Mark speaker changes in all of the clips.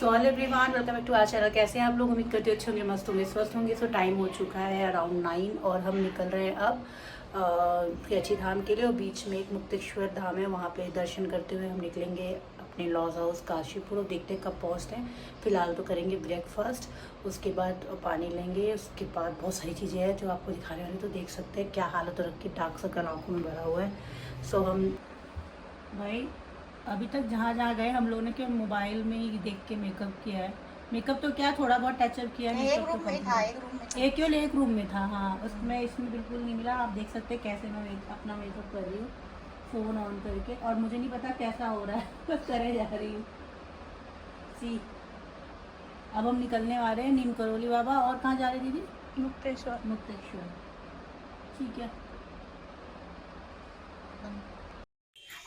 Speaker 1: तो all everyone welcome back to our channel. कैसे हैं आप लोग? उम्मीद करते अच्छे होंगे, मस्त होंगे, स्वस्थ होंगे। सो टाइम हो चुका है अराउंड 9 और हम निकल रहे हैं अब कैची धाम के लिए। और बीच में एक मुक्तेश्वर धाम है, वहाँ पे दर्शन करते हुए हम निकलेंगे अपने लॉज हाउस काशीपुर। और देखते हैं कब पहुँचते हैं। फिलहाल तो करेंगे ब्रेकफास्ट, उसके बाद पानी लेंगे, उसके बाद बहुत सारी चीज़ें हैं जो आपको दिखाने वाली। तो देख सकते हैं क्या हालत रख के डार्क सर्कल आँखों में भरा हुआ है। सो हम भाई अभी तक जहाँ जहाँ गए हम लोगों ने केवल मोबाइल में ही देख के मेकअप किया है। मेकअप तो क्या, थोड़ा बहुत टचअप किया है।
Speaker 2: एक रूम में था,
Speaker 1: केवल एक रूम में था। हाँ, उसमें इसमें बिल्कुल नहीं मिला। आप देख सकते हैं कैसे मैं अपना मेकअप कर रही हूँ फ़ोन ऑन करके। और मुझे नहीं पता कैसा हो रहा है, बस करे जा रही हूँ। सी अब हम निकलने वाले हैं नीम करोली बाबा। और कहाँ जा रहे दीदी?
Speaker 2: मुक्तेश्वर।
Speaker 1: मुक्तेश्वर, ठीक है।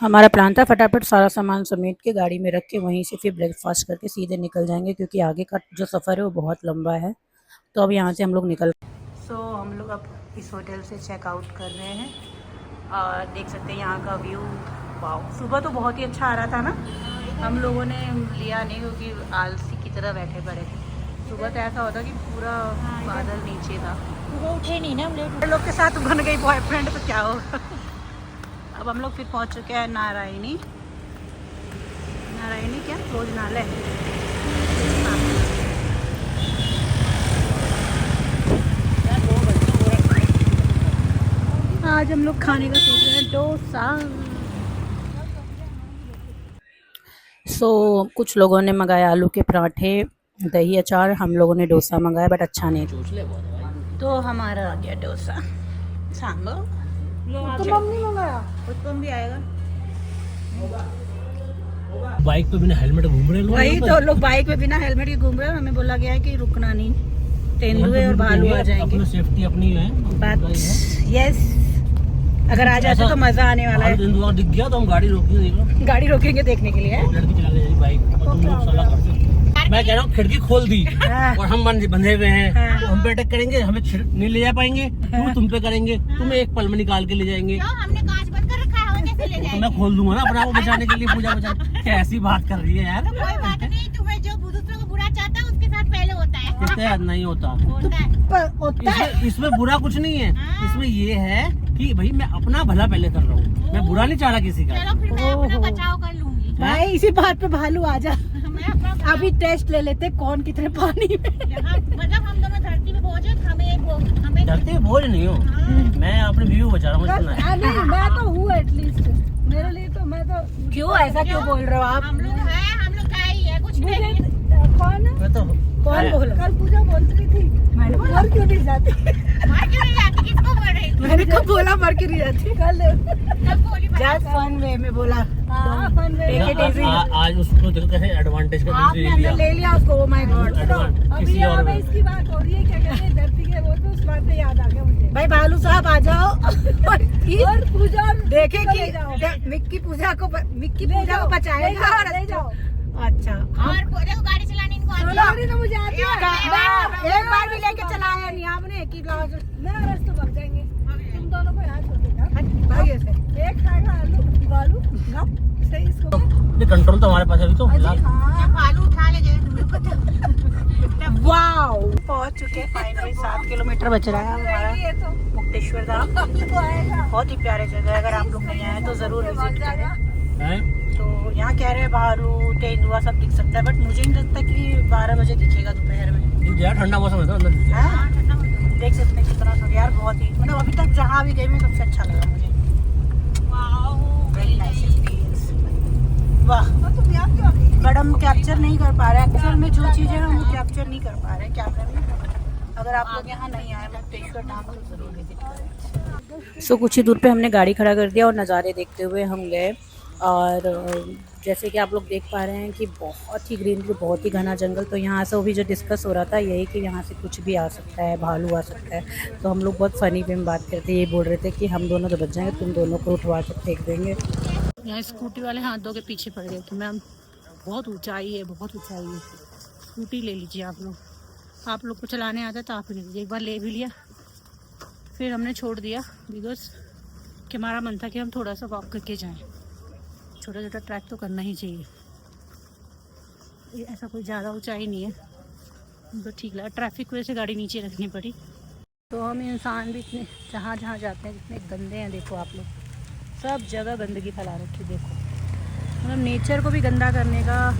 Speaker 1: हमारा प्लान था फटाफट सारा सामान समेट के गाड़ी में रख के वहीं से फिर ब्रेकफास्ट करके सीधे निकल जाएंगे, क्योंकि आगे का जो सफ़र है वो बहुत लंबा है। तो अब यहाँ से हम लोग निकल हम लोग अब इस होटल से चेकआउट कर रहे हैं। और देख सकते हैं यहाँ का व्यू। वाह, सुबह तो बहुत ही अच्छा आ रहा था ना। हम लोगों ने लिया नहीं क्योंकि आलसी की तरह बैठे पड़े थे। सुबह तो ऐसा होता कि पूरा बादल नीचे था।
Speaker 2: सुबह उठे नहीं ना हम
Speaker 1: लोग के साथ बन गई बॉयफ्रेंड, तो क्या होगा। अब हम लोग फिर पहुंच चुके हैं नारायणी क्या भोजनालय। आज हम लोग खाने का सोच रहे हैं डोसा। कुछ लोगों ने मंगाया आलू के पराठे, दही अचार। हम लोगों ने डोसा मंगाया, बट अच्छा नहीं। तो हमारा आ गया डोसा। सांभर
Speaker 2: मम्मी मंगाया,
Speaker 1: उत्पम भी आएगा।
Speaker 3: बाइक पे बिना हेलमेट घूम रहे लोग।
Speaker 1: वही तो, लोग बाइक पे बिना हेलमेट के घूम रहे हैं। हमें बोला गया है कि रुकना नहीं, तेंदुए और भालू आ जाएंगे।
Speaker 3: अपनी सेफ्टी अपनी है।
Speaker 1: बात यस, अगर आ जाते तो मजा आने वाला है।
Speaker 3: तेंदुआ दिख गया तो हम गाड़ी रोकेंगे,
Speaker 1: गाड़ी रोकेंगे देखने के लिए।
Speaker 3: लड़की चला ले बाइक और तुम लोग साला करते। मैं कह रहा हूँ खिड़की खोल दी और हम बंधे हुए हैं, तो हम पे अटैक करेंगे, हमें नहीं ले जा पाएंगे। तुम पे करेंगे, तुम्हें एक पल में निकाल के ले जाएंगे।
Speaker 2: हमने कांच बंद कर रखा है, कैसे ले जाएंगे?
Speaker 3: तो मैं खोल दूंगा ना अपने आप को बचाने के लिए। पूजा बचा कैसी बात कर रही है यार।
Speaker 2: कोई बात नहीं, तुम्हें जो दूसरों को बुरा चाहता है उसके साथ पहले होता है।
Speaker 3: कहते नहीं होता।
Speaker 2: होता है।
Speaker 3: इसमें बुरा कुछ नहीं है। इसमें ये है कि भाई मैं अपना भला पहले कर रहा हूँ, मैं बुरा नहीं चाह रहा किसी का।
Speaker 2: चलो फिर मैं अपना बचाव कर लूंगी।
Speaker 1: भाई इसी बात पे भालू आ जा। अभी टेस्ट ले लेते कौन कितने पानी में।
Speaker 2: मतलब हम दोनों धरती पे पहुंचे, हमें
Speaker 3: धरती पे बोझ नहीं हो। मैं अपने व्यू बचा रहा हूँ।
Speaker 1: नहीं, मैं तो हूँ एटलीस्ट, मेरे लिए तो। मैं तो क्यों ऐसा क्यों बोल रहे हो आप?
Speaker 2: हम लोग क्या ही है, कुछ नहीं।
Speaker 1: कौन
Speaker 3: मैं तो
Speaker 1: कौन बोला? कल पूजा बोल रही थी, मैंने बोला मर क्यों नहीं जाती।
Speaker 2: मार क्यों नहीं जाती? किसको बोल रही?
Speaker 1: मैंने कब बोला मर क्यों नहीं जाती? कल
Speaker 2: बोली
Speaker 1: जस्ट फन वे में बोला। फन वे
Speaker 3: आज उसको दिल कैसे एडवांटेज का
Speaker 1: आपने अंदर ले लिया उसको। ओ माय गॉड, अभी
Speaker 3: किसी
Speaker 1: यहाँ
Speaker 3: और
Speaker 1: पे इसकी बात हो रही है, क्या कहते हैं धरती के, वो तो उस बात पे याद आ गया मुझे। भाई भालू साहब आ जाओ। और पूजा देखे कि मिक्की पूजा को बचाएगा। ले जाओ। अच्छा,
Speaker 2: और देखो गाड़ी चलाने इनको आती है।
Speaker 1: गाड़ी तो मुझे आती है, एक बार भी लेके चलाया नहीं आपने कि मेरा रास्ता भाग जाएंगे। तुम दोनों को यहाँ छोड़ देगा भाई से। एक खाएगा आलू बालू गप सही इसको।
Speaker 3: ये कंट्रोल तो हमारे पास है अभी तो फिलहाल।
Speaker 2: आलू उठा ले जाए तुम लोग को।
Speaker 1: वाओ, पहुंच चुके हैं फाइनली। 7 किलोमीटर बच रहा है हमारा मुक्तेश्वर धाम। बहुत ही प्यारे जगह है, अगर आप लोग नहीं आए तो जरूर विजिट करें। तो यहाँ कह रहे हैं भालू तेंदुआ सब दिख सकता है, बट मुझे नहीं लगता कि 12 बजे दिखेगा दोपहर में।
Speaker 3: यार ठंडा मौसम है तो अंदर
Speaker 1: देख सकते हैं कितना सुंदर यार। बहुत ही, मतलब अभी तक जहाँ भी गए मैं सबसे अच्छा लगा मुझे। Very nice experience. वाह, बट हम कैप्चर नहीं कर पा रहे हैं एक्चुअल में जो चीज़ें हम वो कैप्चर नहीं कर पा रहे हैं कैमरे में। अगर आप लोग यहाँ नहीं आए मुक्तेश्वर धाम तो जरूर विजिट करें। कुछ ही दूर पे हमने गाड़ी खड़ा कर दिया और नज़ारे देखते हुए हम गए। और जैसे कि आप लोग देख पा रहे हैं कि बहुत ही ग्रीनरी, बहुत ही घना जंगल। तो यहाँ से वो भी जो डिस्कस हो रहा था यही कि यहाँ से कुछ भी आ सकता है, भालू आ सकता है। तो हम लोग बहुत फ़नी वे में बात करते ये बोल रहे थे कि हम दोनों तो बच जाएंगे, तुम दोनों को उठवा के फेंक देंगे। यहाँ स्कूटी वाले हाथ धो के पीछे पड़ गए कि मैम बहुत ऊंचाई है, बहुत ऊंचाई है, स्कूटी ले लीजिए आप लोग को चलाने आता है तो आप ले लीजिए। एक बार ले भी लिया, फिर हमने छोड़ दिया बिकॉज कि हमारा मन था कि हम थोड़ा सा वॉक करके जाएं। छोटा छोटा ट्रैक तो करना ही चाहिए। ऐसा कोई ज़्यादा ऊंचाई नहीं है, तो ठीक लगा। ट्रैफिक की वजह से गाड़ी नीचे रखनी पड़ी। तो हम इंसान भी इतने जहाँ जहाँ जाते हैं जितने गंदे हैं, देखो आप लोग, सब जगह गंदगी फैला रखी है। देखो मतलब नेचर को भी गंदा करने का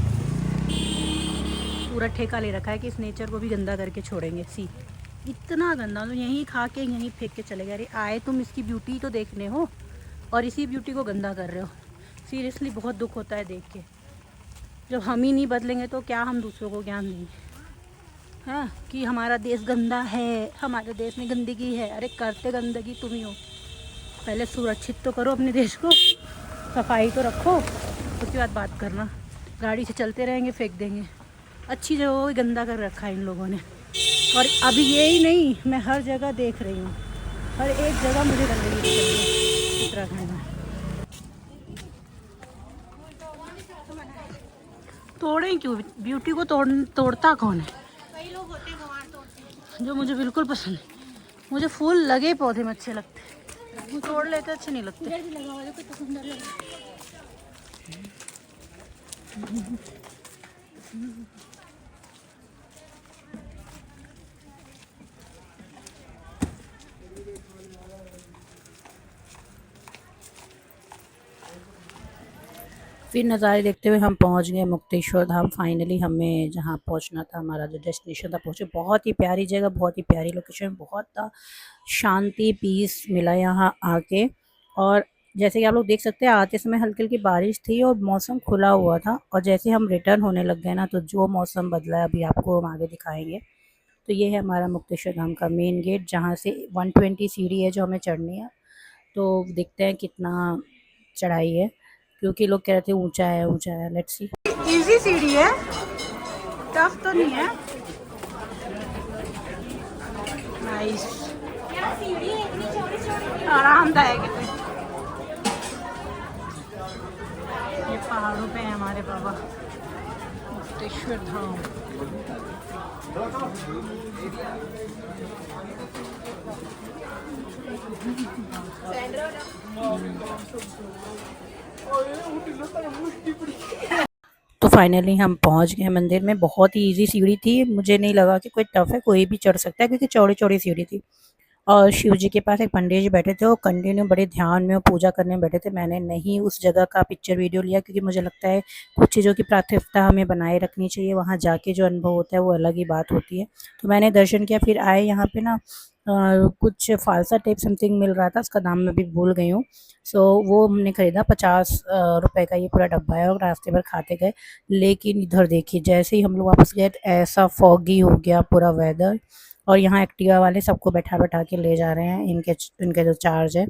Speaker 1: पूरा ठेका ले रखा है कि इस नेचर को भी गंदा करके छोड़ेंगे। सी इतना गंदा, तो यहीं खा के यहीं फेंक के चले गए। अरे आए तुम इसकी ब्यूटी तो देखने हो और इसी ब्यूटी को गंदा कर रहे हो। सीरियसली बहुत दुख होता है देख के। जब हम ही नहीं बदलेंगे तो क्या हम दूसरों को ज्ञान देंगे, हाँ, कि हमारा देश गंदा है, हमारे देश में गंदगी है। अरे करते गंदगी तुम ही हो। पहले सुरक्षित तो करो अपने देश को, सफाई तो रखो, उसके बाद बात करना। गाड़ी से चलते रहेंगे, फेंक देंगे। अच्छी जगह को गंदा कर रखा है इन लोगों ने। और अभी ये ही नहीं, मैं हर जगह देख रही हूँ, हर एक जगह मुझे गंदगी दिख रही है उत्तराखंड में। तोड़ें क्यों? ब्यूटी को तोड़ता कौन है?
Speaker 2: कई लोग होते हैं गंवार तोड़ते हैं।
Speaker 1: जो मुझे बिल्कुल पसंद है। मुझे फूल लगे पौधे में अच्छे लगते हैं, तोड़ लेते अच्छे नहीं लगते।
Speaker 2: इधर भी लगा हुआ है, कितना सुंदर लग रहा है।
Speaker 1: फिर नज़ारे देखते हुए हम पहुंच गए मुक्तेश्वर धाम। फाइनली हमें जहां पहुंचना था, हमारा जो डेस्टिनेशन था, पहुंचे। बहुत ही प्यारी जगह, बहुत ही प्यारी लोकेशन, बहुत शांति पीस मिला यहाँ आके। और जैसे कि आप लोग देख सकते हैं, आते समय हल्की हल्की बारिश थी और मौसम खुला हुआ था। और जैसे हम रिटर्न होने लग गए ना, तो जो मौसम बदला है अभी आपको हम आगे दिखाएंगे। तो ये है हमारा मुक्तेश्वर धाम का मेन गेट, जहाँ से 120 सीढ़ी है जो हमें चढ़नी है। तो देखते हैं कितना चढ़ाई है, क्योंकि लोग कह रहे थे ऊंचा है ऊंचा है। Let's see. इजी सीढ़ी है, टफ तो नहीं है। नाइस, आरामदायक है। ये पहाड़ों पे है हमारे बाबा मुक्तेश्वर धाम। तो फाइनली हम पहुंच गए मंदिर में। बहुत ही इजी सीढ़ी थी, मुझे नहीं लगा कि कोई टफ है, कोई भी चढ़ सकता है, क्योंकि चौड़ी चौड़ी सीढ़ी थी। और शिव जी के पास एक पंडित जी बैठे थे, वो कंटिन्यू बड़े ध्यान में पूजा करने में बैठे थे। मैंने नहीं उस जगह का पिक्चर वीडियो लिया, क्योंकि मुझे लगता है कुछ चीज़ों की प्राथमिकता हमें बनाए रखनी चाहिए। वहाँ जाके जो अनुभव होता है वो अलग ही बात होती है। तो मैंने दर्शन किया। फिर आए यहाँ पे ना कुछ फालसा टाइप समथिंग मिल रहा था, उसका दाम मैं भी भूल गई हूँ। सो वो हमने ख़रीदा। 50 रुपए का ये पूरा डब्बा है, और रास्ते भर खाते गए। लेकिन इधर देखिए, जैसे ही हम लोग वापस गए तो ऐसा फॉगी हो गया पूरा वेदर। और यहाँ एक्टिवा वाले सबको बैठा बैठा के ले जा रहे हैं। इनके जो चार्ज है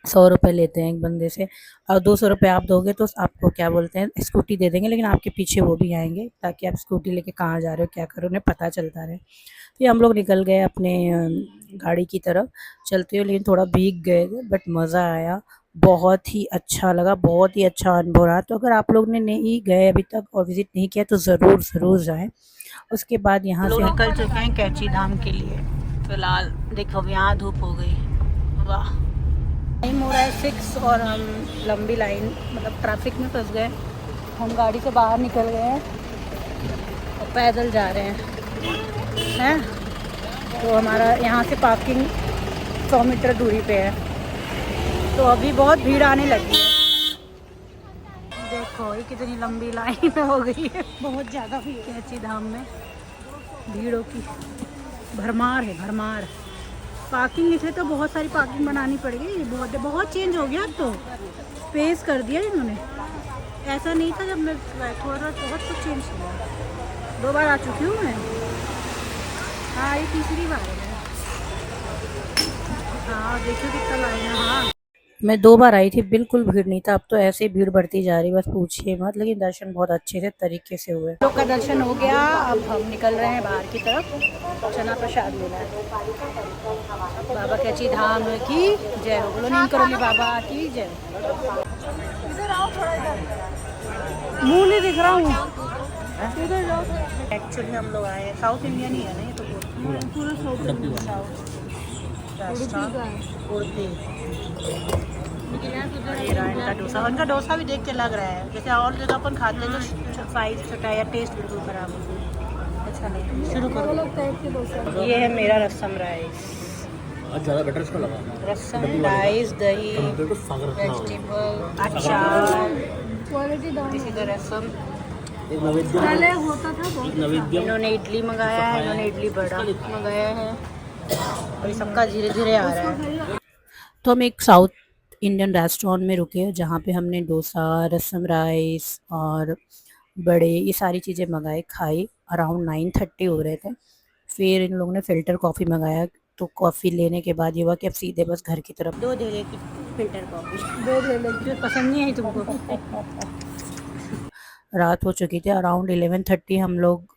Speaker 1: 100 रुपये लेते हैं एक बंदे से, और 200 रुपये आप दोगे तो आपको क्या बोलते हैं स्कूटी दे देंगे, लेकिन आपके पीछे वो भी आएंगे ताकि आप स्कूटी लेके कहाँ जा रहे हो क्या कर रहे हो उन्हें पता चलता रहे। तो हम लोग निकल गए अपने गाड़ी की तरफ चलते हुए, लेकिन थोड़ा भीग गए थे, बट मज़ा आया, बहुत ही अच्छा लगा, बहुत ही अच्छा अनुभव रहा। तो अगर आप लोग ने नहीं गए अभी तक और विज़िट नहीं किया तो ज़रूर जाएँ। उसके बाद यहाँ से निकल चुके हैं कैची धाम के लिए। फिलहाल देखो यहाँ धूप हो गई, वाह। टाइम हो रहा है 6 और हम लंबी लाइन मतलब ट्रैफिक में फंस गए। हम गाड़ी से बाहर निकल गए हैं और पैदल जा रहे हैं। तो हमारा यहाँ से पार्किंग 100 मीटर दूरी पे है। तो अभी बहुत भीड़ आने लगी है। देखो ये कितनी लंबी लाइन हो गई है, बहुत ज़्यादा भीड़ है। कैची धाम में भीड़ों की भरमार है, भरमार। पार्किंग लिखे तो बहुत सारी पार्किंग बनानी पड़ेगी। बहुत चेंज हो गया, अब तो स्पेस कर दिया इन्होंने। ऐसा नहीं था जब मैं थोड़ा बहुत कुछ चेंज किया। 2 बार आ चुकी हूँ मैं। हाँ ये तीसरी बार है। हाँ देखियो कितना लाइन है। हाँ मैं 2 बार आई थी, बिल्कुल भीड़ नहीं था। अब तो ऐसे भीड़ बढ़ती जा रही, बस पूछिए मत। लेकिन दर्शन बहुत अच्छे से तरीके से हुए। लोग का दर्शन हो गया। अब हम निकल रहे हैं बाहर की तरफ, चना प्रसाद लेना है। बाबा कैची धाम की जय हो। बोलो नहीं करोगे बाबा की जय। मुँह नहीं दिख रहा हूँ। एक्चुअली हम लोग आए हैं साउथ इंडियन ही है ना, ये तो पूरा साउथ उड़ती। इनका डोसा भी देख के लग रहा है जैसे और जगह अपन खाते हैं तो साइज छोटा है या टेस्ट बिल्कुल खराब हो गया। अच्छा नहीं, शुरू करो। ये है मेरा रसम राइस।
Speaker 3: आज ज़्यादा बेटर इसको लगा।
Speaker 1: रसम राइस, दही, वेजिटेबल, अचार, दिस इज द रसम।
Speaker 3: एक नैवेद्य,
Speaker 2: पहले होता था बहुत
Speaker 3: एक नैवेद्य।
Speaker 1: इन्होंने इडली मंगाया है, इन्होंने इडली बड़ा मंगाया है और ये सबका धीरे धीरे आ रहा है। तो हम एक साउथ इंडियन रेस्टोरेंट में रुके जहाँ पे हमने डोसा, रसम राइस और बड़े ये सारी चीज़ें मंगाई, खाई। अराउंड 9:30 हो रहे थे। फिर इन लोगों ने फ़िल्टर कॉफ़ी मंगाया, तो कॉफ़ी लेने के बाद ये हुआ कि अब सीधे बस घर की तरफ। 2 दे की फ़िल्टर कॉफ़ी, 2 ले लो, पसंद नहीं आई तुमको? रात हो चुकी थी, अराउंड 11:30 हम लोग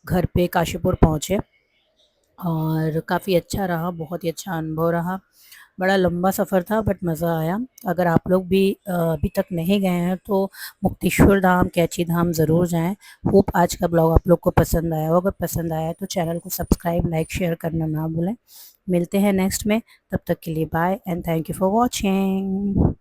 Speaker 1: घर पे काशीपुर पहुँचे और काफ़ी अच्छा रहा, बहुत ही अच्छा अनुभव रहा। बड़ा लंबा सफ़र था बट मज़ा आया। अगर आप लोग भी अभी तक नहीं गए हैं तो मुक्तेश्वर धाम, कैची धाम ज़रूर जाएं। होप आज का ब्लॉग आप लोग को पसंद आया हो। अगर पसंद आया तो चैनल को सब्सक्राइब, लाइक, शेयर करना ना भूलें। मिलते हैं नेक्स्ट में, तब तक के लिए bye and thank you for watching.